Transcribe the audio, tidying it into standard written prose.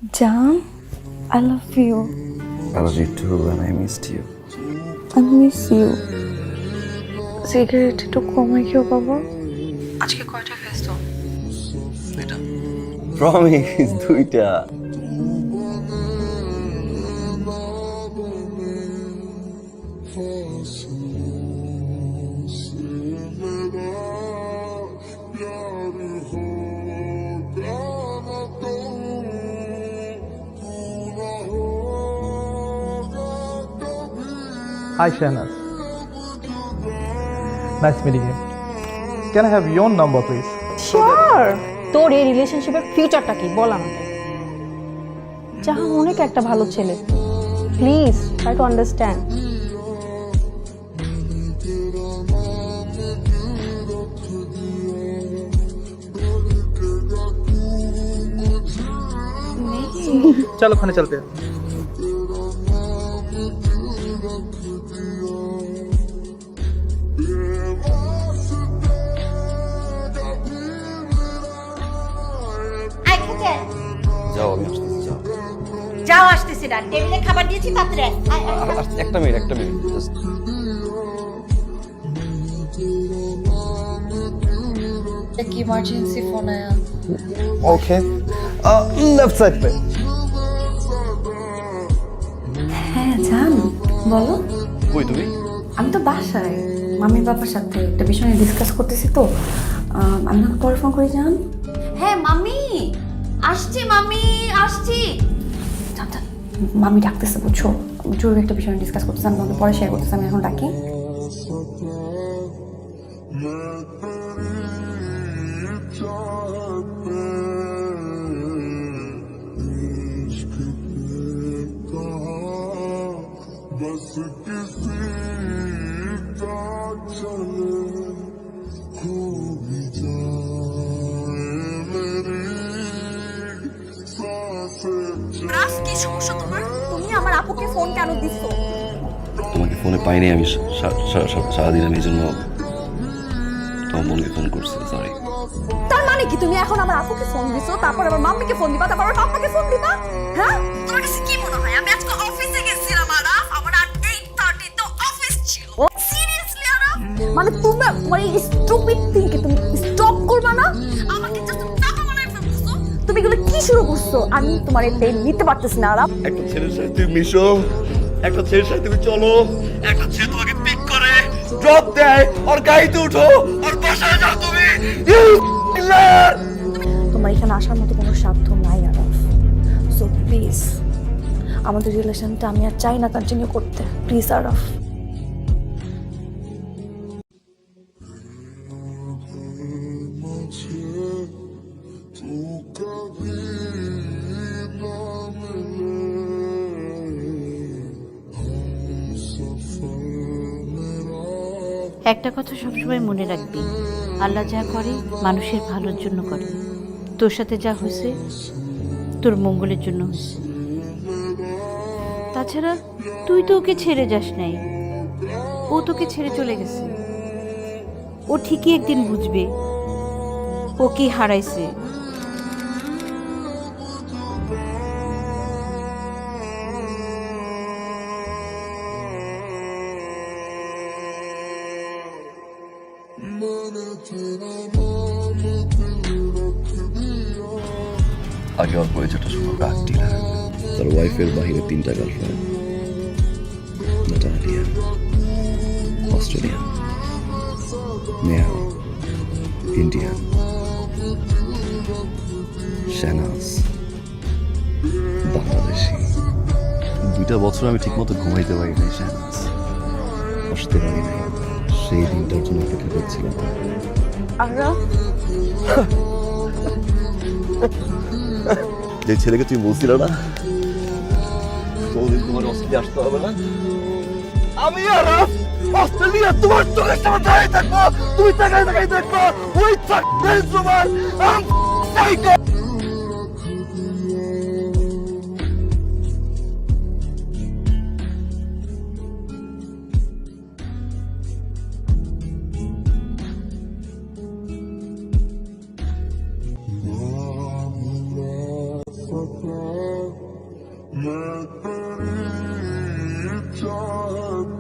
Jam, I love you. I love you too and I missed you. I miss you. Cigarette একটু কমে খেও বাবা। আজকে কয়টা খাইছো? দুইটা। প্রমিস দুইটা। Hi Shahnaz. Nice meeting you. Can I have your number please? Sure. তোর এই রিলেশনশিপের ফিউচারটা কি বল আমাকে। জাহান অনেক একটা ভালো ছেলে, প্লিজ ট্রাই টু আন্ডারস্ট্যান্ড। चलो खाने चलते हैं। যাও আমি আসতেছি যাও। যাও আসতেছি না, টেবিলে খাবার দিয়েছি পাত্রে। একটা মিনিট জাস্ট কি ইমার্জেন্সি ফোন আয়া? ओके लेफ्ट साइड पे। হ্যাঁ জান, বলো। কই তুমি? আমি তো বাসায় মামির বাবার সাথে একটা বিষয় নিয়ে ডিসকাস করতেছি তো। আমি না পরে ফোন করি জান। হ্যাঁ মামি আসছি, মামি আসছি। জান জান, মামি ডাকতেছে বুঝছো, জরুরি একটা বিষয় নিয়ে ডিসকাস করতেছি। আমি তোমাকে পরে শেয়ার করতেছি, আমি এখন ডাকি। রাস, কি সমস্যা তোমার? তুমি আমার আপুকে ফোন কেন দিছো? তোমাকে ফোনে পাইনি আমি সারাদিন, আমি এই জন্য তোমার বোনকে ফোন করছি। সরি। তার মানে কি তুমি এখন আমার আপুকে ফোন দিছো, তারপর আমার মাম্মিকে ফোন দিবা, তারপর আমার পাপাকে ফোন দিবা? হ্যাঁ, তোমার কাছে কি মনে হয় আমি আজকে অফিসে গেছিলাম আরাফ, আমার 8:30 তো অফিস ছিল। সিরিয়াসলি আরাফ, মানে তুমি তোমার এই স্টুপিড থিংকে তুমি স্টপ করবা না? আমাকে জাস্ট টাকা বানায় ফেলছো। তুমি এগুলো কি শুরু করছো? আমি তোমার এই পেন নিতে পারতেছি না আরাফ। একটা ছেলের সাথে তুমি মিশো, একটা ছেলের সাথে তুমি চলো, একটা ছেলে তোমাকে পিক করে ড্রপ দেয়, আর গাড়িতে উঠো আর বাসায় যাও তুমি। তোমার এখানে আসার মতো কোনো সাধ্য নাই আরাফ। সো প্লিজ, আমাদের রিলেশনটা আমি আর চাই না কন্টিনিউ করতে। প্লিজ আরাফ। একটা কথা সবসময় মনে রাখবি, আল্লাহ যা করে মানুষের ভালোর জন্য করে। তোর সাথে যা হয়েছে তোর মঙ্গলের জন্য হয়েছে। তাছাড়া তুই তো ওকে ছেড়ে যাস নাই, ও তোকে ছেড়ে চলে গেছে। ও ঠিকই একদিন বুঝবে ও কি হারাইছে। আগে ওর পরিচয়টা শুনো, রাগ ডিলার। তার ওয়াইফের বাহিরে 3টা girlfriend. Natalia, Australian, Neha, Indian, Shahnaz, Bangladeshi. 2টা বছর আমি ঠিকমতো ঘুমাইতে পারি নাই শাহনাজ, বসতে পারি নাই। সেই দিনটার জন্য অপেক্ষা করছিলাম। আরাফ, যে ছেলেকে তুমি বলছিল না কোনদিন তোমার অস্ট্রেলিয়া আসতে হবে না, আমি আরাফ অস্ট্রেলিয়া তোমার চোখের সামনে দাঁড়িয়ে থাকবো, তুমি তাকাই থাকবো। ওই তোমার Love, love, love. मैं तेरी चाहत